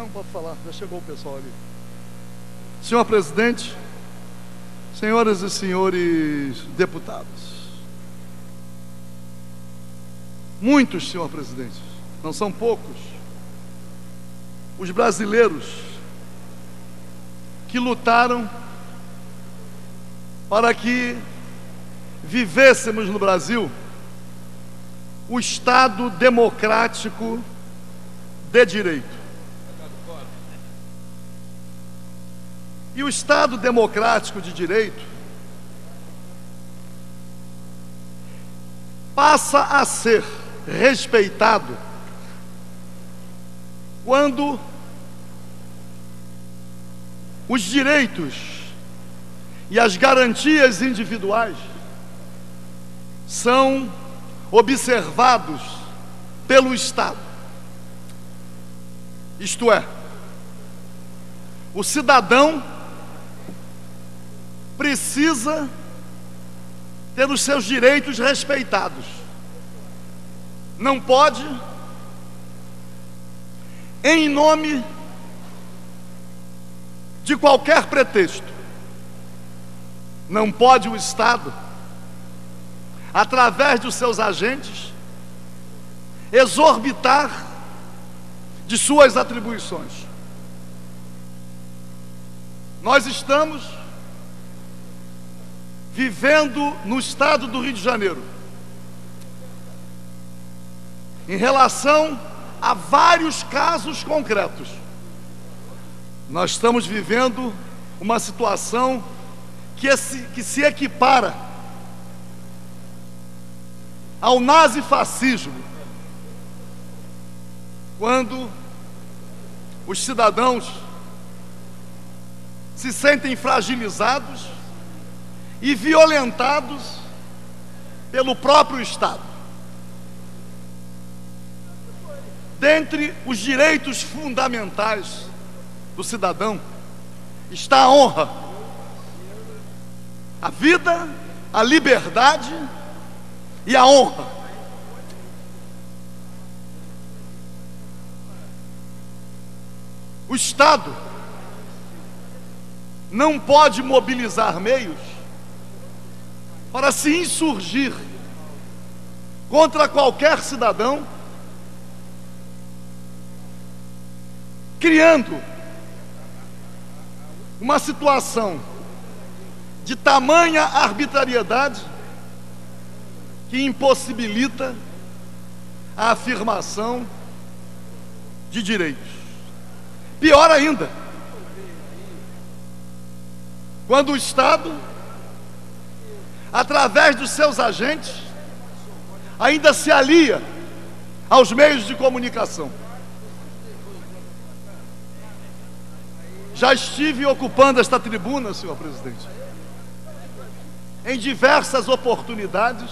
Não, pode falar, já chegou o pessoal ali. Senhor presidente, senhoras e senhores deputados, muitos, senhor presidente, não são poucos, os brasileiros que lutaram para que vivêssemos no Brasil o Estado democrático de direito. E o Estado democrático de direito passa a ser respeitado quando os direitos e as garantias individuais são observados pelo Estado. Isto é, o cidadão precisa ter os seus direitos respeitados. Não pode, em nome de qualquer pretexto, não pode o Estado, através dos seus agentes, exorbitar de suas atribuições. Nós estamos vivendo no estado do Rio de Janeiro, em relação a vários casos concretos, nós estamos vivendo uma situação que se equipara ao nazifascismo, quando os cidadãos se sentem fragilizados e violentados pelo próprio Estado. Dentre os direitos fundamentais do cidadão está a honra, a vida, a liberdade e a honra. O Estado não pode mobilizar meios para se insurgir contra qualquer cidadão, criando uma situação de tamanha arbitrariedade que impossibilita a afirmação de direitos. Pior ainda, quando o Estado, através dos seus agentes, ainda se alia aos meios de comunicação. Já estive ocupando esta tribuna, senhor presidente, em diversas oportunidades,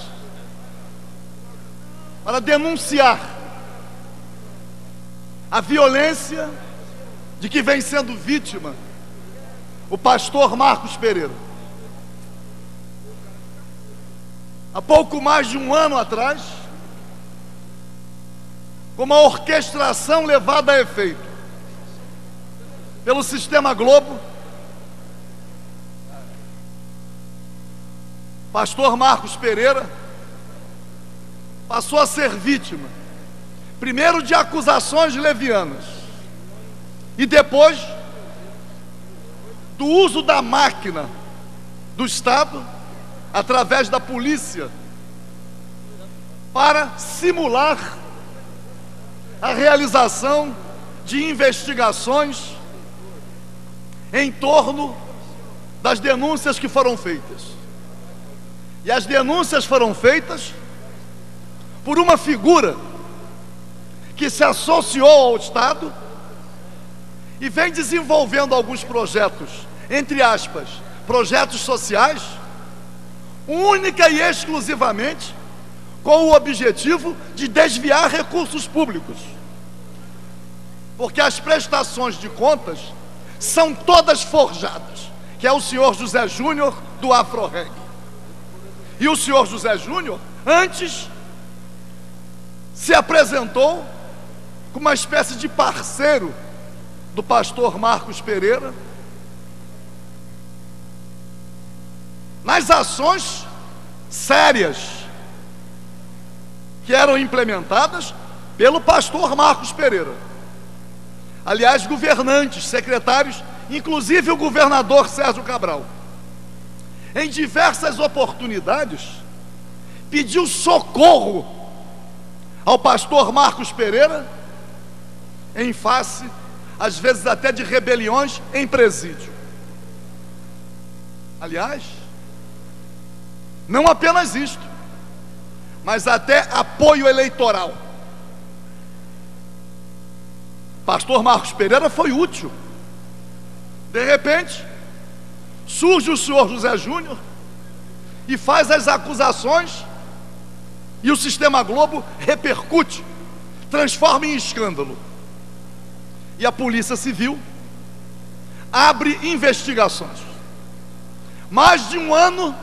para denunciar a violência de que vem sendo vítima o pastor Marcos Pereira. Há pouco mais de um ano atrás, com uma orquestração levada a efeito pelo Sistema Globo, pastor Marcos Pereira passou a ser vítima, primeiro de acusações levianas e depois do uso da máquina do Estado, através da polícia, para simular a realização de investigações em torno das denúncias que foram feitas. E as denúncias foram feitas por uma figura que se associou ao Estado e vem desenvolvendo alguns projetos, entre aspas, projetos sociais, única e exclusivamente com o objetivo de desviar recursos públicos, porque as prestações de contas são todas forjadas, que é o senhor José Júnior do Afroreg. E o senhor José Júnior, antes, se apresentou como uma espécie de parceiro do pastor Marcos Pereira, nas ações sérias que eram implementadas pelo pastor Marcos Pereira. Aliás, governantes, secretários, inclusive o governador Sérgio Cabral, em diversas oportunidades, pediu socorro ao pastor Marcos Pereira, em face, às vezes até de rebeliões em presídio. Aliás, não apenas isto, mas até apoio eleitoral. Pastor Marcos Pereira foi útil. De repente, surge o senhor José Júnior e faz as acusações, e o Sistema Globo repercute, transforma em escândalo. E a Polícia Civil abre investigações. Mais de um ano,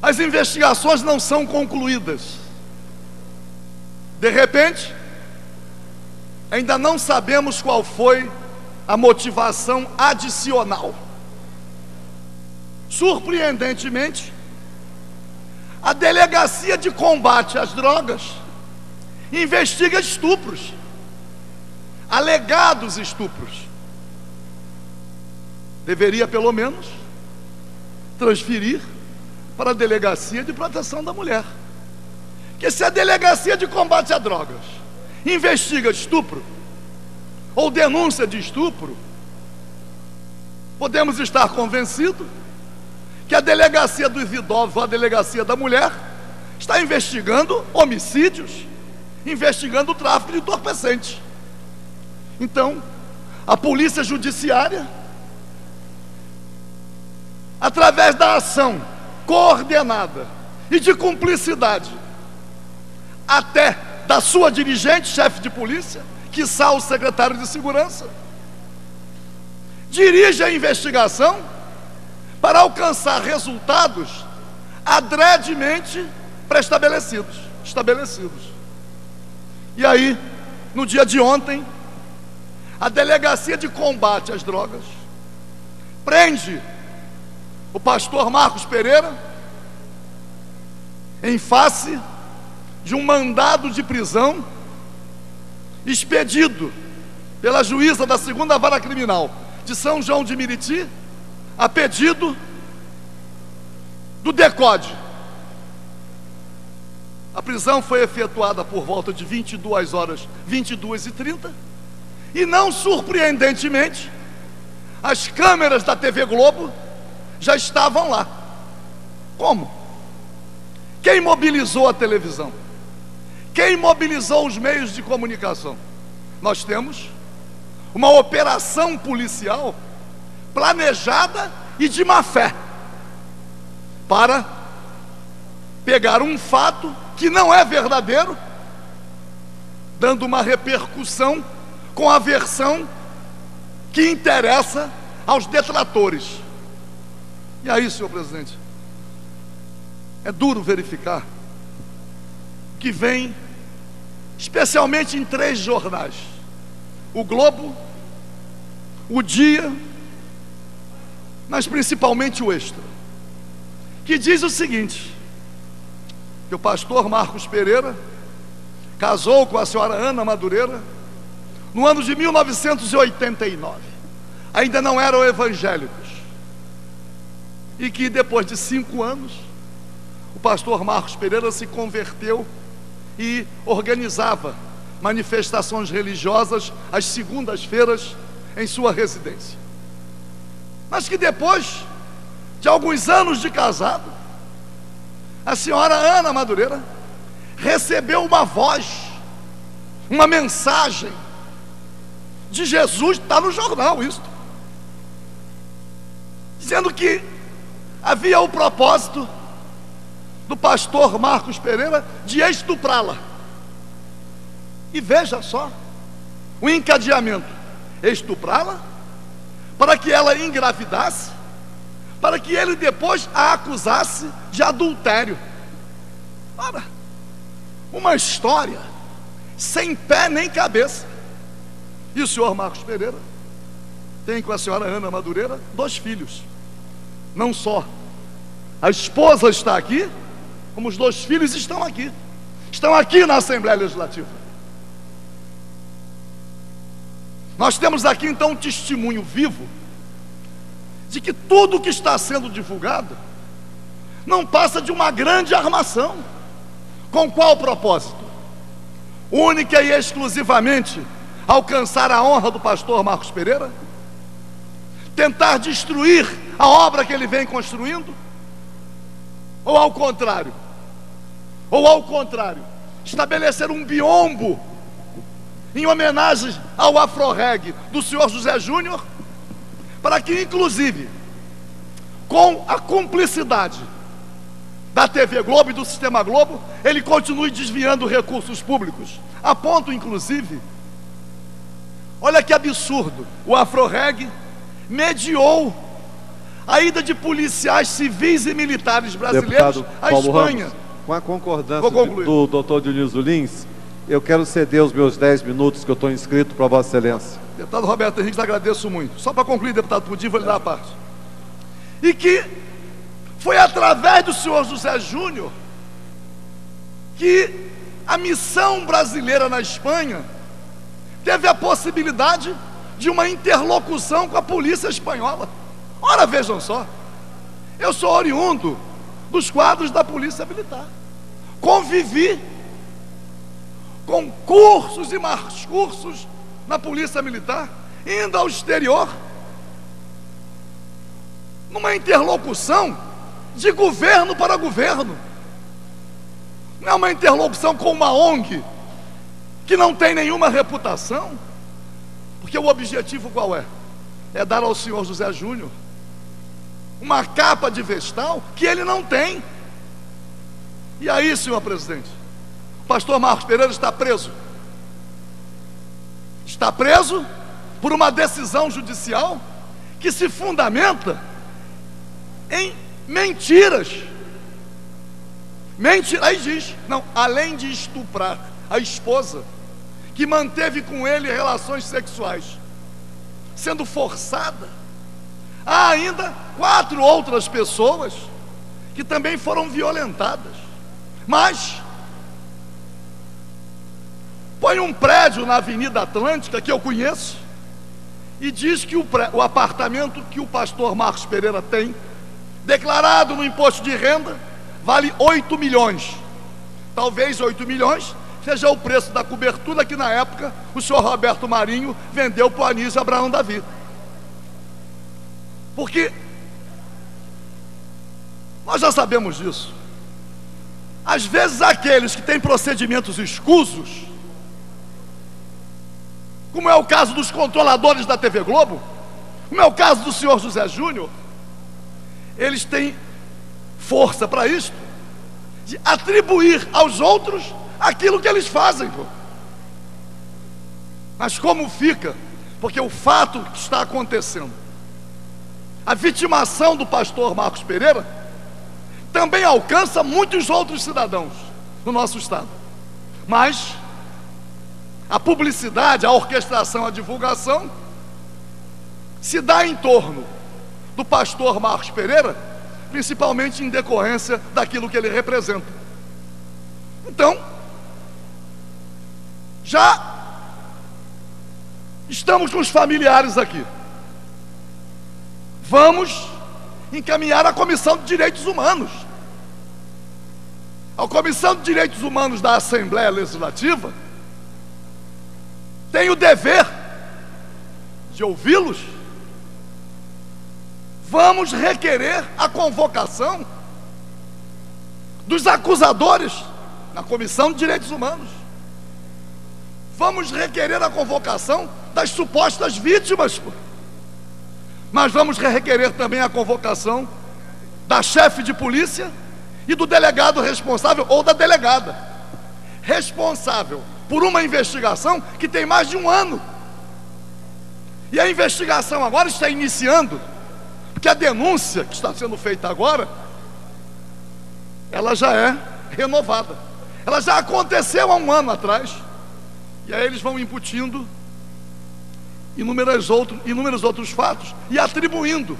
as investigações não são concluídas. De repente, ainda não sabemos qual foi a motivação adicional. Surpreendentemente, a Delegacia de Combate às Drogas investiga estupros, alegados estupros. Deveria, pelo menos, transferir para a Delegacia de Proteção da Mulher. Que se a Delegacia de Combate a Drogas investiga estupro ou denúncia de estupro, podemos estar convencidos que a Delegacia dos Idosos ou a Delegacia da Mulher está investigando homicídios, investigando o tráfico de entorpecentes. Então, a Polícia Judiciária, através da ação coordenada e de cumplicidade, até da sua dirigente, chefe de polícia, quiçá o secretário de segurança, dirige a investigação para alcançar resultados adredemente pré-estabelecidos. E aí, no dia de ontem, a Delegacia de Combate às Drogas prende o pastor Marcos Pereira em face de um mandado de prisão expedido pela juíza da 2ª Vara Criminal de São João de Meriti, a pedido do DECODE. A prisão foi efetuada por volta de 22h, 22h30, e não surpreendentemente, as câmeras da TV Globo já estavam lá. Como? Quem mobilizou a televisão? Quem mobilizou os meios de comunicação? Nós temos uma operação policial planejada e de má fé para pegar um fato que não é verdadeiro, dando uma repercussão com a versão que interessa aos detratores. E aí, senhor presidente, é duro verificar que vem, especialmente em 3 jornais, o Globo, o Dia, mas principalmente o Extra, que diz o seguinte: que o pastor Marcos Pereira casou com a senhora Ana Madureira no ano de 1989, ainda não eram evangélicos, e que depois de 5 anos o pastor Marcos Pereira se converteu e organizava manifestações religiosas às segundas-feiras em sua residência. Mas que depois de alguns anos de casado, a senhora Ana Madureira recebeu uma voz, uma mensagem de Jesus, está no jornal isso, dizendo que havia o propósito do pastor Marcos Pereira de estuprá-la. E veja só o encadeamento: estuprá-la, para que ela engravidasse, para que ele depois a acusasse de adultério. Ora, uma história sem pé nem cabeça. E o senhor Marcos Pereira tem com a senhora Ana Madureira 2 filhos. Não só a esposa está aqui, como os 2 filhos estão aqui. Estão aqui na Assembleia Legislativa. Nós temos aqui então um testemunho vivo de que tudo que está sendo divulgado não passa de uma grande armação. Com qual propósito? Única e exclusivamente alcançar a honra do pastor Marcos Pereira? Tentar destruir a obra que ele vem construindo? Ou ao contrário? Estabelecer um biombo em homenagem ao Afroreg do senhor José Júnior, para que inclusive com a cumplicidade da TV Globo e do Sistema Globo, ele continue desviando recursos públicos, a ponto inclusive, olha que absurdo, o Afroreg mediou a ida de policiais civis e militares brasileiros à Espanha. Ramos, com a concordância do doutor Dionísio Lins, eu quero ceder os meus 10 minutos que eu estou inscrito para Vossa Excelência. Deputado Roberto Henrique, agradeço muito. Só para concluir, deputado Pudim, vou lhe dar a parte. E que foi através do senhor José Júnior que a missão brasileira na Espanha teve a possibilidade de uma interlocução com a polícia espanhola. Ora, vejam só, eu sou oriundo dos quadros da Polícia Militar, convivi com cursos e mais cursos na Polícia Militar, indo ao exterior, numa interlocução de governo para governo. Não é uma interlocução com uma ONG que não tem nenhuma reputação, porque o objetivo qual é? É dar ao senhor José Júnior uma capa de vestal que ele não tem. E aí, senhor presidente, o pastor Marcos Pereira está preso. Está preso por uma decisão judicial que se fundamenta em mentiras. Mentira, aí diz, não, além de estuprar a esposa, que manteve com ele relações sexuais, sendo forçada, há ainda 4 outras pessoas que também foram violentadas. Mas põe um prédio na Avenida Atlântica, que eu conheço, e diz que o apartamento que o pastor Marcos Pereira tem, declarado no imposto de renda, vale 8 milhões. Talvez 8 milhões seja o preço da cobertura que na época o senhor Roberto Marinho vendeu para o Anísio Abraão Davi. Porque nós já sabemos disso. Às vezes aqueles que têm procedimentos escusos, como é o caso dos controladores da TV Globo, como é o caso do senhor José Júnior, eles têm força para isso, de atribuir aos outros aquilo que eles fazem. Mas como fica? Porque o fato que está acontecendo, a vitimação do pastor Marcos Pereira, também alcança muitos outros cidadãos no nosso estado. Mas a publicidade, a orquestração, a divulgação se dá em torno do pastor Marcos Pereira, principalmente em decorrência daquilo que ele representa. Então, já estamos com os familiares aqui. Vamos encaminhar a Comissão de Direitos Humanos. A Comissão de Direitos Humanos da Assembleia Legislativa tem o dever de ouvi-los. Vamos requerer a convocação dos acusadores na Comissão de Direitos Humanos. Vamos requerer a convocação das supostas vítimas. Mas vamos requerer também a convocação da chefe de polícia e do delegado responsável, ou da delegada responsável por uma investigação que tem mais de 1 ano. E a investigação agora está iniciando, porque a denúncia que está sendo feita agora, ela já é renovada. Ela já aconteceu há 1 ano atrás. E aí eles vão imputindo inúmeros outros fatos, e atribuindo,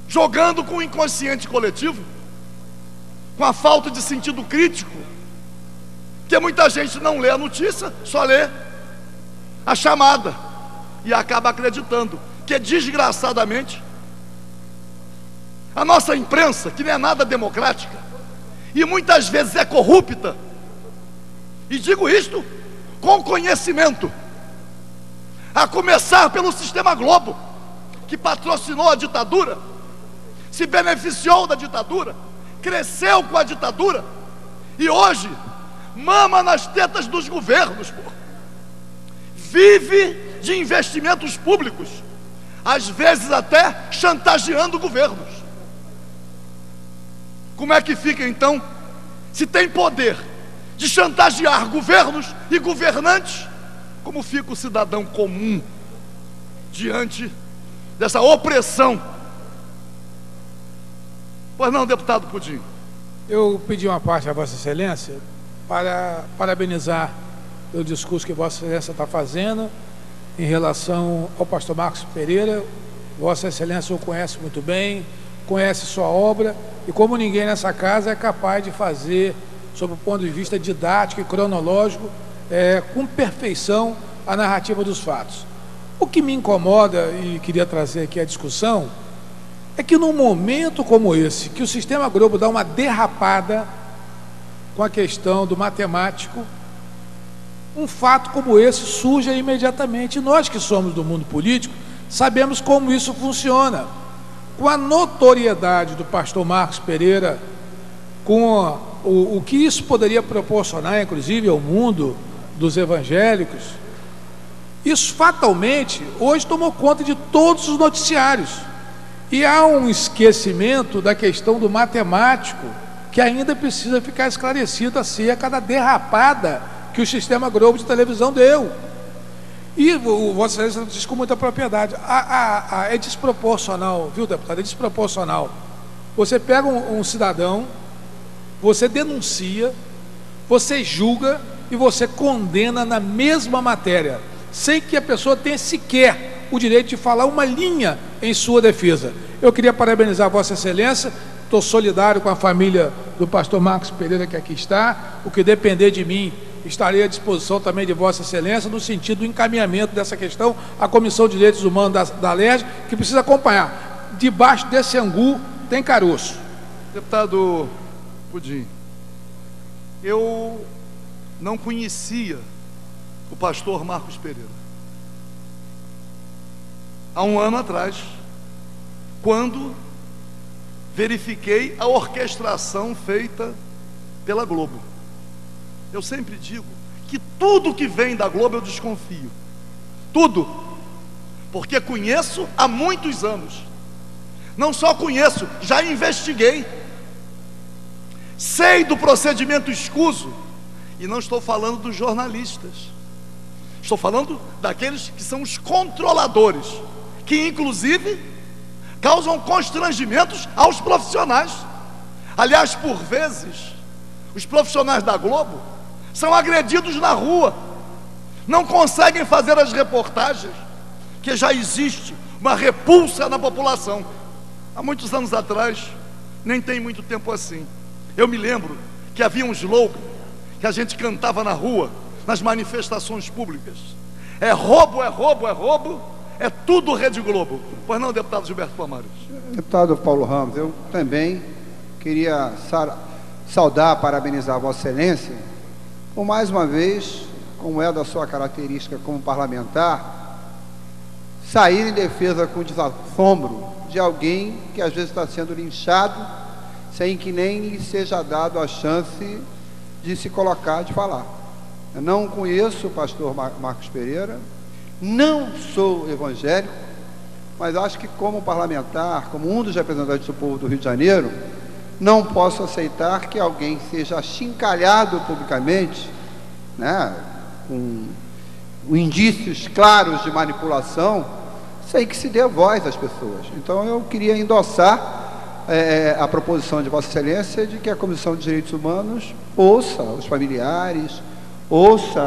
jogando com o inconsciente coletivo, com a falta de sentido crítico, que muita gente não lê a notícia, só lê a chamada, e acaba acreditando que, desgraçadamente, a nossa imprensa, que não é nada democrática, e muitas vezes é corrupta, e digo isto com conhecimento, a começar pelo Sistema Globo, que patrocinou a ditadura, se beneficiou da ditadura, cresceu com a ditadura, e hoje mama nas tetas dos governos, pô. Vive de investimentos públicos, às vezes até chantageando governos. Como é que fica então, se tem poder de chantagear governos e governantes, como fica o cidadão comum diante dessa opressão? Pois não, deputado Pudim? Eu pedi uma parte a Vossa Excelência para parabenizar o discurso que Vossa Excelência está fazendo em relação ao pastor Marcos Pereira. Vossa Excelência o conhece muito bem, conhece sua obra, e como ninguém nessa casa é capaz de fazer, sob o ponto de vista didático e cronológico, com perfeição, a narrativa dos fatos. O que me incomoda, e queria trazer aqui a discussão, é que num momento como esse, que o Sistema Globo dá uma derrapada com a questão do matemático, um fato como esse surge imediatamente. E nós que somos do mundo político sabemos como isso funciona. Com a notoriedade do pastor Marcos Pereira, com o que isso poderia proporcionar, inclusive, ao mundo dos evangélicos, isso fatalmente hoje tomou conta de todos os noticiários. E há um esquecimento da questão do matemático, que ainda precisa ficar esclarecido acerca da derrapada que o Sistema Globo de televisão deu. E o Vossa Excelência diz com muita propriedade, é desproporcional, viu, deputado? É desproporcional. Você pega um cidadão, você denuncia, você julga e você condena na mesma matéria, sem que a pessoa tenha sequer o direito de falar uma linha em sua defesa. Eu queria parabenizar a Vossa Excelência, estou solidário com a família do pastor Marcos Pereira, que aqui está. O que depender de mim, estarei à disposição também de Vossa Excelência, no sentido do encaminhamento dessa questão à Comissão de Direitos Humanos da LERJ, que precisa acompanhar. Debaixo desse angu tem caroço. Deputado Pudim, eu não conhecia o pastor Marcos Pereira. Há um ano atrás, quando verifiquei a orquestração feita pela Globo. Eu sempre digo que tudo que vem da Globo eu desconfio. Tudo. Porque conheço há muitos anos. Não só conheço, já investiguei. Sei do procedimento escuso. E não estou falando dos jornalistas. Estou falando daqueles que são os controladores, que inclusive causam constrangimentos aos profissionais. Aliás, por vezes, os profissionais da Globo são agredidos na rua, não conseguem fazer as reportagens, que já existe uma repulsa na população. Há muitos anos atrás, nem tem muito tempo assim, eu me lembro que havia um slogan que a gente cantava na rua, nas manifestações públicas: é roubo, é roubo, é roubo, é tudo Rede Globo. Pois não, deputado Gilberto Palmares? Deputado Paulo Ramos, eu também queria saudar, parabenizar a Vossa Excelência, por mais uma vez, como é da sua característica como parlamentar, sair em defesa com desassombro de alguém que às vezes está sendo linchado, sem que nem lhe seja dado a chance de se colocar, de falar. Eu não conheço o pastor Marcos Pereira, não sou evangélico, mas acho que como parlamentar, como um dos representantes do povo do Rio de Janeiro, não posso aceitar que alguém seja achincalhado publicamente, né, com indícios claros de manipulação, sem que se dê voz às pessoas. Então eu queria endossar a proposição de Vossa Excelência de que a Comissão de Direitos Humanos ouça os familiares, ouça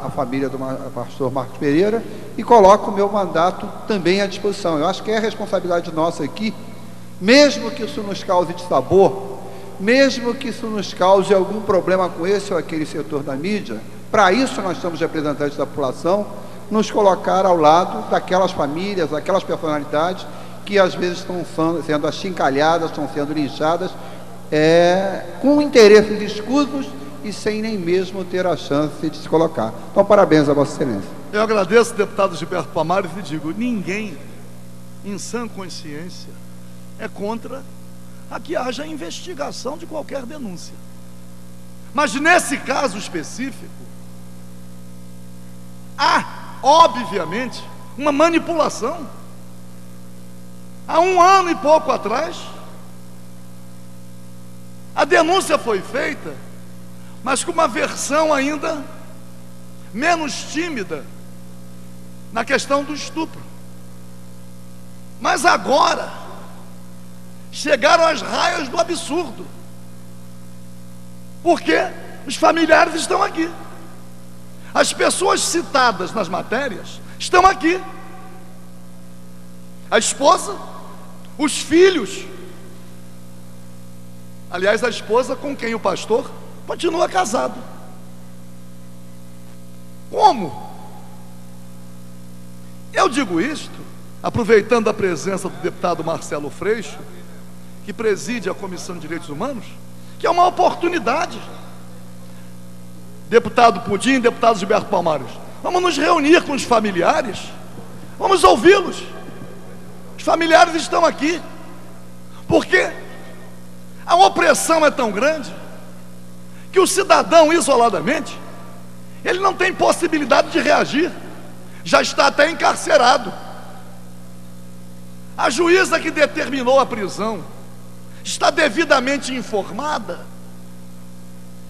a família do pastor Marcos Pereira e coloque o meu mandato também à disposição. Eu acho que é responsabilidade nossa aqui, mesmo que isso nos cause dissabor, mesmo que isso nos cause algum problema com esse ou aquele setor da mídia, para isso nós somos representantes da população, nos colocar ao lado daquelas famílias, daquelas personalidades que às vezes estão sendo achincalhadas, estão sendo linchadas, com interesses escusos e sem nem mesmo ter a chance de se colocar. Então, parabéns a Vossa Excelência. Eu agradeço, deputado Gilberto Palmares, e digo, ninguém, em sã consciência, é contra a que haja investigação de qualquer denúncia. Mas nesse caso específico, há, obviamente, uma manipulação. Há 1 ano e pouco atrás, a denúncia foi feita, mas com uma versão ainda menos tímida na questão do estupro. Mas agora chegaram às raias do absurdo, porque os familiares estão aqui, as pessoas citadas nas matérias estão aqui, a esposa, os filhos, aliás, a esposa com quem o pastor continua casado. Como? Eu digo isto aproveitando a presença do deputado Marcelo Freixo, que preside a Comissão de Direitos Humanos, que é uma oportunidade. Deputado Pudim, deputado Gilberto Palmares, vamos nos reunir com os familiares, vamos ouvi-los. Os familiares estão aqui, porque a opressão é tão grande que o cidadão, isoladamente, ele não tem possibilidade de reagir, já está até encarcerado. A juíza que determinou a prisão está devidamente informada?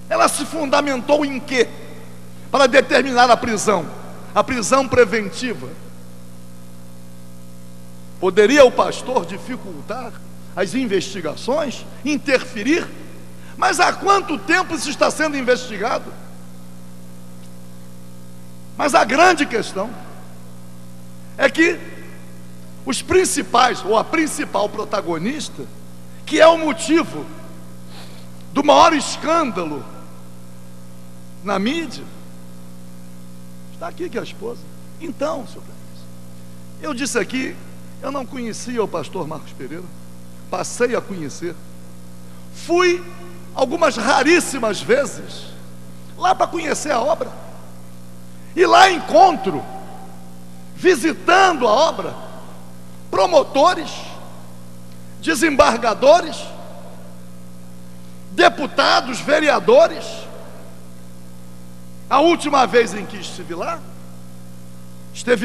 Ela se fundamentou em quê para determinar a prisão preventiva? Poderia o pastor dificultar as investigações, interferir? Mas há quanto tempo isso está sendo investigado? Mas a grande questão é que os principais, ou a principal protagonista, que é o motivo do maior escândalo na mídia, está aqui, que é a esposa. Então, senhor presidente, eu disse aqui, eu não conhecia o pastor Marcos Pereira, passei a conhecer, fui algumas raríssimas vezes lá para conhecer a obra, e lá encontro, visitando a obra, promotores, desembargadores, deputados, vereadores. A última vez em que esteve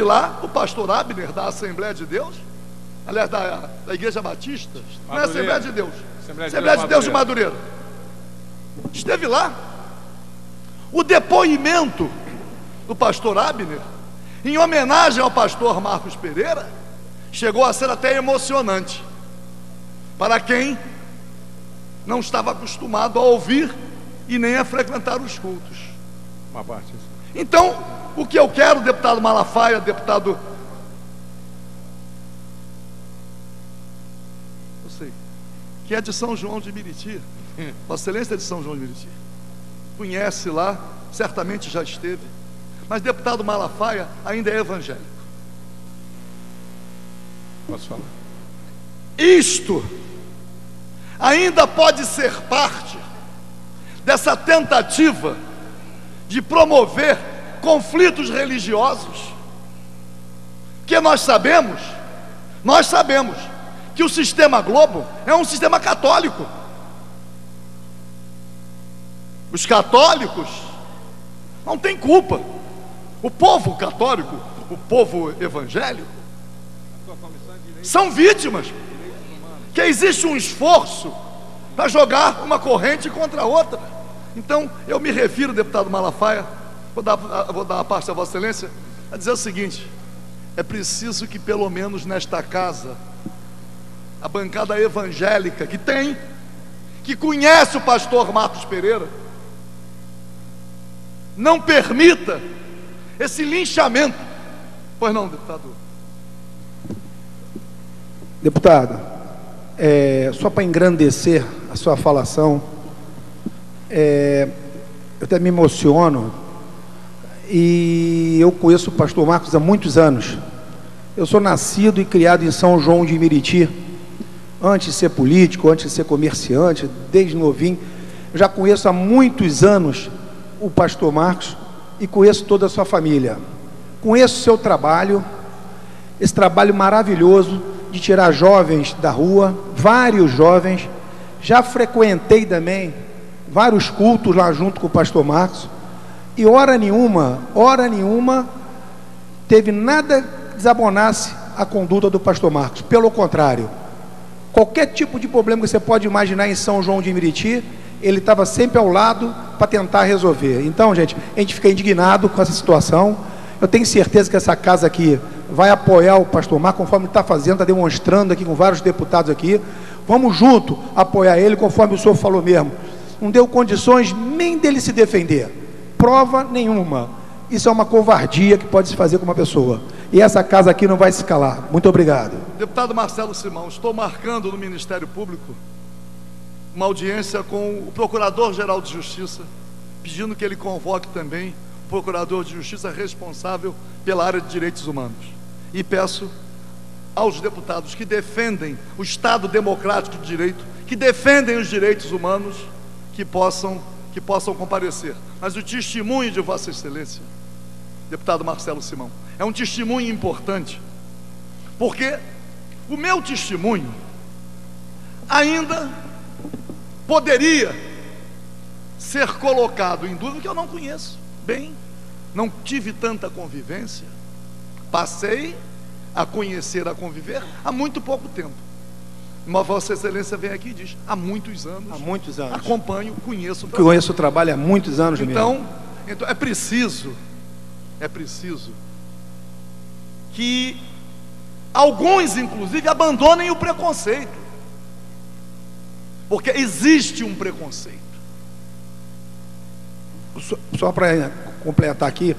lá o pastor Abner, da Assembleia de Deus, aliás, da Igreja Batista, não é Assembleia de Deus, Assembleia de Deus de Madureira. Esteve lá. O depoimento do pastor Abner, em homenagem ao pastor Marcos Pereira, chegou a ser até emocionante para quem não estava acostumado a ouvir e nem a frequentar os cultos. Uma parte. Então, o que eu quero, deputado Malafaia, deputado, eu sei que é de São João de Meriti, Vossa Excelência é de São João de Meriti, conhece lá, certamente já esteve, mas deputado Malafaia ainda é evangélico. Posso falar? Isto ainda pode ser parte dessa tentativa de promover conflitos religiosos, que nós sabemos que o sistema Globo é um sistema católico. Os católicos não têm culpa. O povo católico, o povo evangélico, são vítimas, que existe um esforço para jogar uma corrente contra a outra. Então, eu me refiro, deputado Malafaia, vou dar uma parte a Vossa Excelência, a dizer o seguinte: é preciso que pelo menos nesta casa, a bancada evangélica que conhece o pastor Marcos Pereira, não permita esse linchamento. Pois não, deputado? Deputado, só para engrandecer a sua falação, eu até me emociono, e eu conheço o pastor Marcos há muitos anos. Eu sou nascido e criado em São João de Meriti, antes de ser político, antes de ser comerciante, desde novinho. Eu já conheço há muitos anos o pastor Marcos e conheço toda a sua família. Conheço o seu trabalho, esse trabalho maravilhoso de tirar jovens da rua, vários jovens. Já frequentei também vários cultos lá junto com o pastor Marcos, e hora nenhuma teve nada que desabonasse a conduta do pastor Marcos. Pelo contrário, qualquer tipo de problema que você pode imaginar em São João de Meriti, ele estava sempre ao lado para tentar resolver. Então, gente, a gente fica indignado com essa situação. Eu tenho certeza que essa casa aqui vai apoiar o pastor Marcos, conforme ele está fazendo, está demonstrando aqui com vários deputados aqui. Vamos junto apoiar ele, conforme o senhor falou mesmo. Não deu condições nem dele se defender. Prova nenhuma. Isso é uma covardia que pode se fazer com uma pessoa. E essa casa aqui não vai se calar. Muito obrigado. Deputado Marcelo Simão, estou marcando no Ministério Público uma audiência com o Procurador-Geral de Justiça, pedindo que ele convoque também o Procurador de Justiça responsável pela área de direitos humanos. E peço aos deputados que defendem o Estado democrático de direito, que defendem os direitos humanos, que possam comparecer. Mas o testemunho de Vossa Excelência, deputado Marcelo Simão, é um testemunho importante, porque o meu testemunho ainda poderia ser colocado em dúvida, que eu não conheço bem, não tive tanta convivência, passei a conhecer, a conviver há muito pouco tempo. Mas Vossa Excelência vem aqui e diz, há muitos anos, acompanho, conheço o trabalho. Conheço o trabalho há muitos anos mesmo. Então é preciso que alguns, inclusive, abandonem o preconceito, porque existe um preconceito. Só para completar aqui,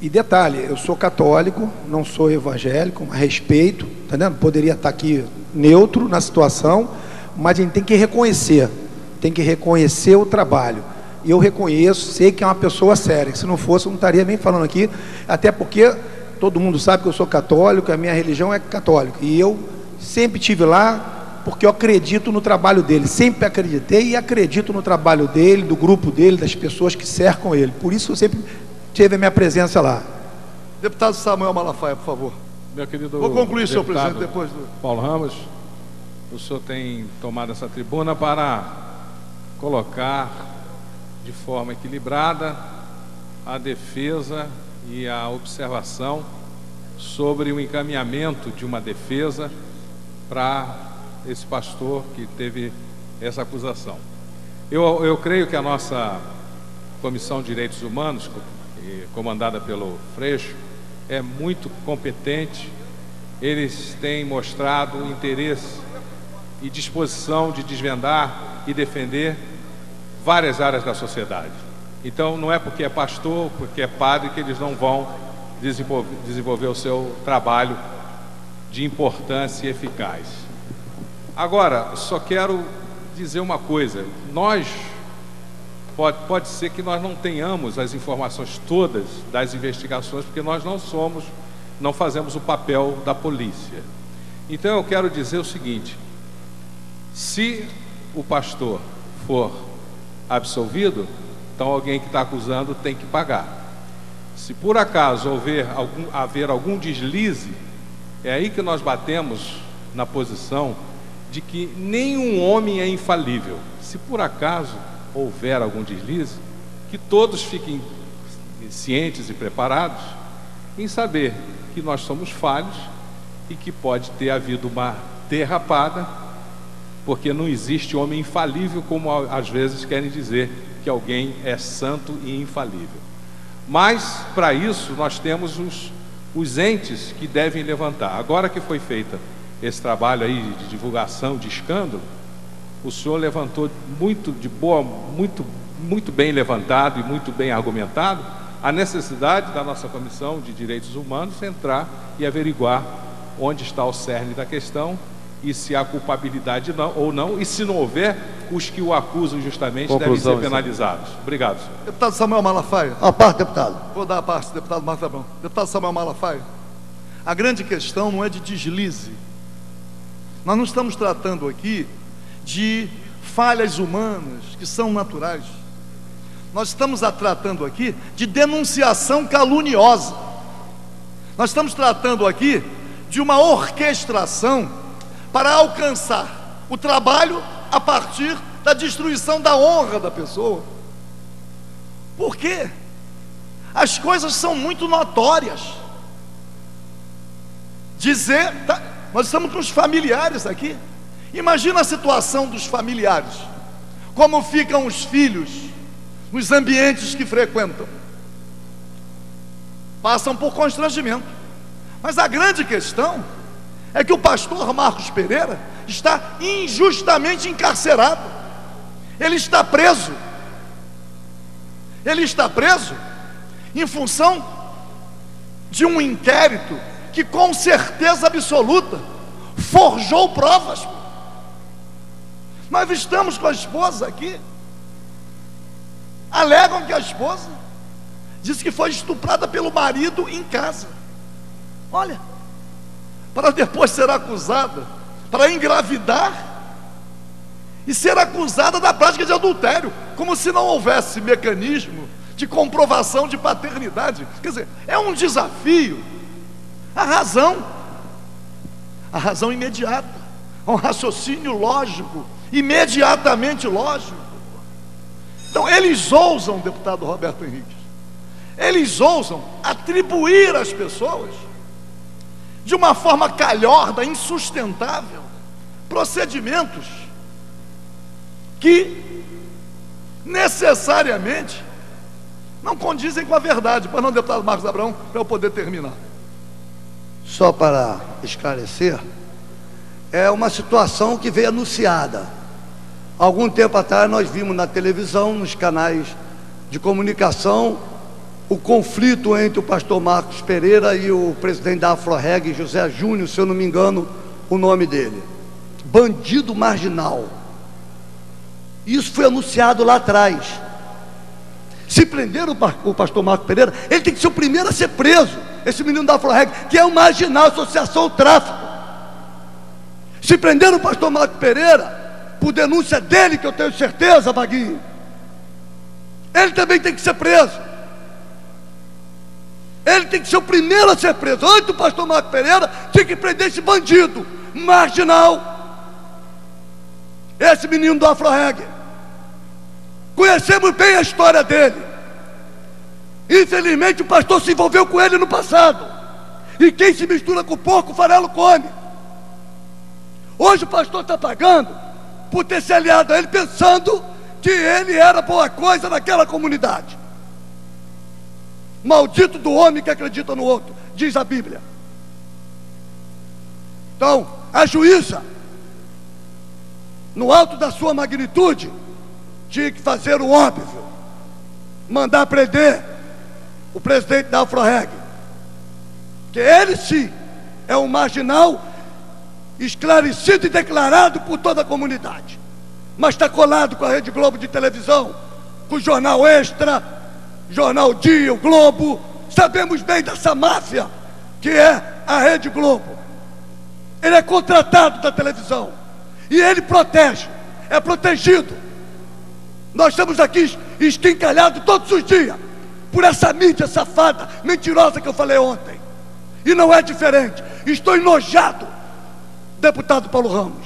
e detalhe, eu sou católico, não sou evangélico, a respeito, tá vendo? Poderia estar aqui neutro na situação, mas a gente tem que reconhecer o trabalho. E eu reconheço, sei que é uma pessoa séria, que se não fosse eu não estaria nem falando aqui, até porque todo mundo sabe que eu sou católico, a minha religião é católica, e eu sempre estive lá porque eu acredito no trabalho dele, sempre acreditei e acredito no trabalho dele, do grupo dele, das pessoas que cercam ele, por isso eu sempre tive a minha presença lá. Deputado Samuel Malafaia, por favor. Meu querido Vou concluir, senhor presidente, depois do... Paulo Ramos, o senhor tem tomado essa tribuna para colocar de forma equilibrada a defesa e a observação sobre o encaminhamento de uma defesa para esse pastor que teve essa acusação. Eu creio que a nossa Comissão de Direitos Humanos, comandada pelo Freixo, é muito competente. Eles têm mostrado interesse e disposição de desvendar e defender várias áreas da sociedade. Então não é porque é pastor, porque é padre, que eles não vão desenvolver o seu trabalho de importância e eficaz. Agora, só quero dizer uma coisa, pode ser que nós não tenhamos as informações todas das investigações, porque nós não fazemos o papel da polícia. Então eu quero dizer o seguinte: se o pastor for absolvido, então alguém que está acusando tem que pagar. Se por acaso haver algum deslize, é aí que nós batemos na posição de que nenhum homem é infalível. Se por acaso houver algum deslize, que todos fiquem cientes e preparados em saber que nós somos falhos e que pode ter havido uma derrapada, porque não existe homem infalível, como às vezes querem dizer que alguém é santo e infalível. Mas para isso nós temos os entes que devem levantar. Agora que foi feita esse trabalho aí de divulgação de escândalo, o senhor levantou muito muito bem levantado e muito bem argumentado a necessidade da nossa Comissão de Direitos Humanos entrar e averiguar onde está o cerne da questão e se há culpabilidade ou não, e se não houver, os que o acusam justamente devem ser penalizados. Obrigado, senhor. Deputado Samuel Malafaia. A parte, deputado. Vou dar a parte, deputado Marcos Abrão. Deputado Samuel Malafaia, a grande questão não é de deslize. Nós não estamos tratando aqui de falhas humanas que são naturais. Nós estamos tratando aqui de denunciação caluniosa. Nós estamos tratando aqui de uma orquestração para alcançar o trabalho a partir da destruição da honra da pessoa. Por quê? As coisas são muito notórias. Nós estamos com os familiares aqui. Imagina a situação dos familiares. Como ficam os filhos nos ambientes que frequentam. Passam por constrangimento. Mas a grande questão é que o pastor Marcos Pereira está injustamente encarcerado. Ele está preso. Ele está preso em função de um inquérito que, com certeza absoluta, forjou provas. Nós estamos com a esposa aqui. Alegam que a esposa disse que foi estuprada pelo marido em casa. Olha, para depois ser acusada, para engravidar e ser acusada da prática de adultério, como se não houvesse mecanismo de comprovação de paternidade. Quer dizer, é um desafio. A razão imediata, um raciocínio lógico, imediatamente lógico. Então eles ousam, deputado Roberto Henrique, eles ousam atribuir às pessoas, de uma forma calhorda, insustentável, procedimentos que necessariamente não condizem com a verdade. Pois não, deputado Marcos Abrão, para eu poder terminar. Só para esclarecer, é uma situação que veio anunciada. Algum tempo atrás nós vimos na televisão, nos canais de comunicação, o conflito entre o pastor Marcos Pereira e o presidente da Afroreg, José Júnior, se eu não me engano o nome dele. Bandido marginal. Isso foi anunciado lá atrás. Se prender o pastor Marcos Pereira, ele tem que ser o primeiro a ser preso. Esse menino da Afroreg, que é um marginal, associação ao tráfico. Se prender o pastor Marcos Pereira, por denúncia dele, que eu tenho certeza, Vaguinho, ele também tem que ser preso. Ele tem que ser o primeiro a ser preso. Antes do pastor Marcos Pereira, tinha que prender esse bandido marginal, esse menino do Afroreg. Conhecemos bem a história dele. Infelizmente o pastor se envolveu com ele no passado, e quem se mistura com o porco, o farelo come. Hoje o pastor está pagando por ter se aliado a ele, pensando que ele era boa coisa naquela comunidade. Maldito do homem que acredita no outro, diz a Bíblia. Então, a juíza, no alto da sua magnitude, tinha que fazer o óbvio, mandar prender o presidente da Afroreg, que ele sim é um marginal esclarecido e declarado por toda a comunidade, mas está colado com a Rede Globo de televisão, com o Jornal Extra, Jornal Dia, o Globo. Sabemos bem dessa máfia que é a Rede Globo. Ele é contratado da televisão e ele protege, é protegido. Nós estamos aqui esquincalhados todos os dias por essa mídia safada, mentirosa que eu falei ontem. E não é diferente. Estou enojado, deputado Paulo Ramos,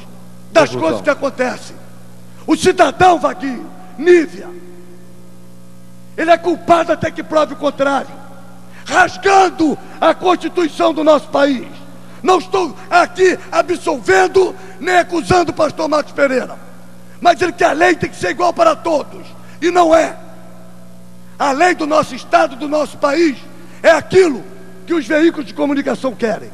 das coisas que acontecem. O cidadão Vaguinho, Nívia, ele é culpado até que prove o contrário, rasgando a Constituição do nosso país. Não estou aqui absolvendo nem acusando o pastor Marcos Pereira, mas ele que a lei tem que ser igual para todos, e não é. A lei do nosso estado, do nosso país, é aquilo que os veículos de comunicação querem,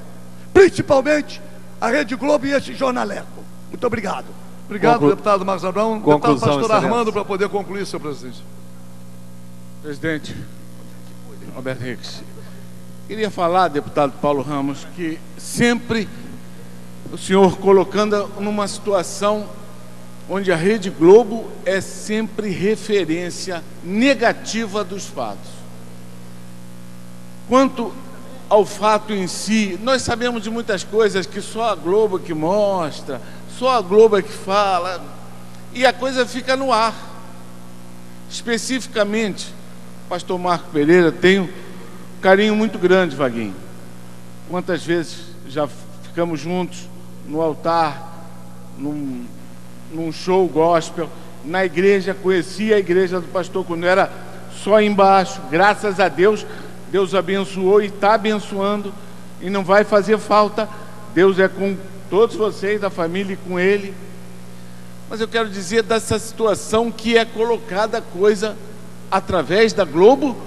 principalmente a Rede Globo e esse jornaleco. Muito obrigado. Obrigado, deputado Marcos Abrão. Deputado Pastor Armando, para poder concluir, senhor presidente. Presidente Roberto Henrique, queria falar, deputado Paulo Ramos, que sempre o senhor colocando numa situação onde a Rede Globo é sempre referência negativa dos fatos. Quanto ao fato em si, nós sabemos de muitas coisas que só a Globo que mostra, só a Globo é que fala, e a coisa fica no ar. Especificamente, pastor Marco Pereira, tenho um carinho muito grande, Vaguinho. Quantas vezes já ficamos juntos no altar, num show gospel, na igreja, conheci a igreja do pastor quando era só embaixo, graças a Deus, Deus abençoou e está abençoando, e não vai fazer falta, Deus é com todos vocês, da família e com ele. Mas eu quero dizer dessa situação que é colocada coisa através da Globo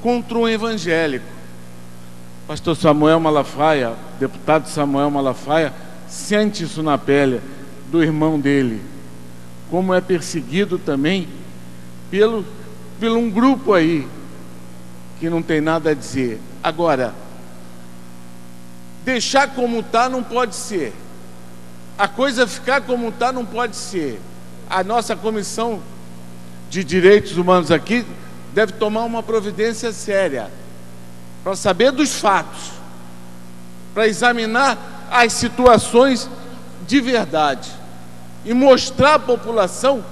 contra o evangélico. Pastor Samuel Malafaia, deputado Samuel Malafaia, sente isso na pele do irmão dele, como é perseguido também pelo um grupo aí que não tem nada a dizer. Agora, deixar como está não pode ser, a coisa ficar como está não pode ser. A nossa comissão de direitos humanos aqui deve tomar uma providência séria para saber dos fatos, para examinar as situações de verdade e mostrar à população,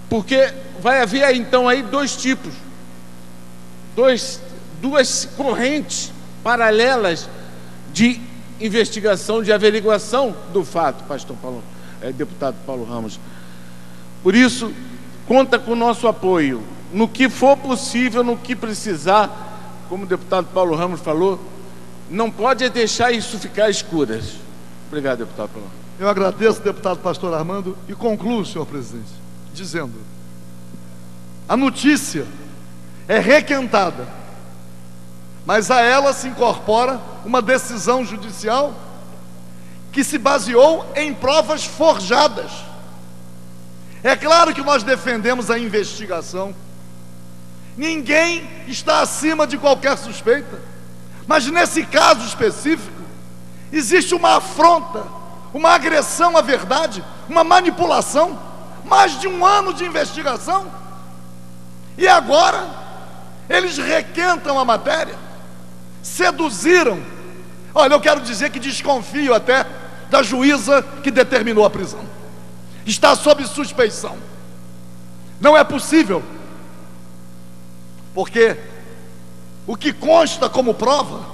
porque vai haver então aí dois tipos, duas correntes paralelas de investigação, de averiguação do fato, deputado Paulo Ramos. Por isso, conta com o nosso apoio, no que for possível, no que precisar. Como o deputado Paulo Ramos falou, não pode deixar isso ficar às escuras. Obrigado, deputado Paulo Ramos. Eu agradeço, deputado pastor Armando, e concluo, senhor presidente, dizendo: a notícia é requentada, mas a ela se incorpora uma decisão judicial que se baseou em provas forjadas. É claro que nós defendemos a investigação, ninguém está acima de qualquer suspeita, mas nesse caso específico existe uma afronta, uma agressão à verdade, uma manipulação, mais de 1 ano de investigação, e agora eles requentam a matéria, seduziram. Olha, eu quero dizer que desconfio até da juíza que determinou a prisão, está sob suspeição. Não é possível, porque o que consta como prova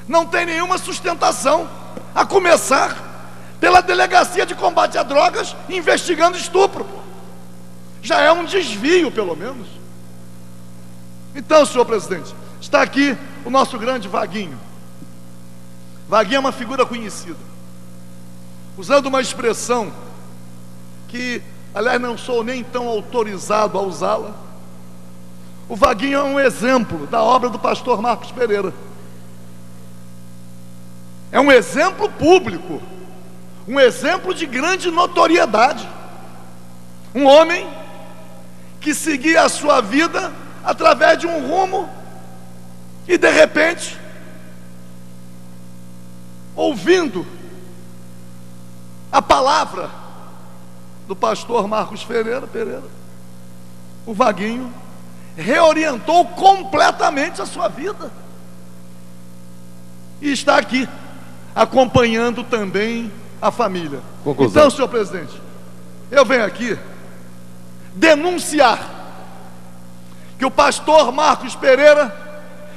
não tem nenhuma sustentação, a começar pela Delegacia de Combate a Drogas investigando estupro. Já é um desvio, pelo menos. Então, senhor presidente, está aqui o nosso grande Vaguinho. Vaguinho é uma figura conhecida, usando uma expressão que, aliás, não sou nem tão autorizado a usá-la. O Vaguinho é um exemplo da obra do pastor Marcos Pereira. É um exemplo público, um exemplo de grande notoriedade. Um homem que seguia a sua vida através de um rumo e, de repente, ouvindo a palavra do pastor Marcos Pereira, o Vaguinho reorientou completamente a sua vida e está aqui acompanhando também a família. Conclusão. Então, senhor presidente, eu venho aqui denunciar que o pastor Marcos Pereira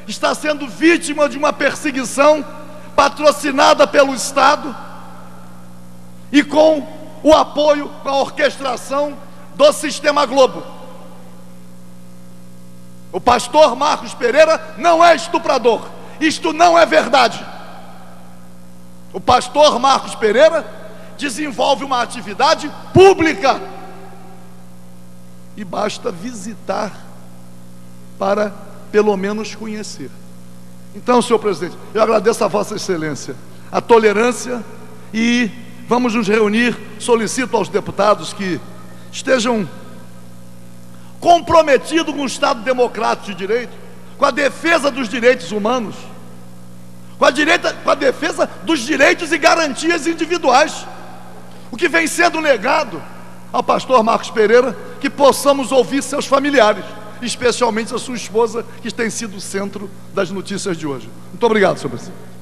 está sendo vítima de uma perseguição patrocinada pelo Estado e com o apoio, com a orquestração do Sistema Globo. O pastor Marcos Pereira não é estuprador, isto não é verdade. O pastor Marcos Pereira desenvolve uma atividade pública e basta visitar para pelo menos conhecer. Então, senhor presidente, eu agradeço a vossa excelência, a tolerância, e vamos nos reunir solicito aos deputados que estejam comprometidos com o Estado democrático de direito, com a defesa dos direitos humanos, com a defesa dos direitos e garantias individuais. O que vem sendo negado ao pastor Marcos Pereira, que possamos ouvir seus familiares, especialmente a sua esposa, que tem sido o centro das notícias de hoje. Muito obrigado, senhor presidente.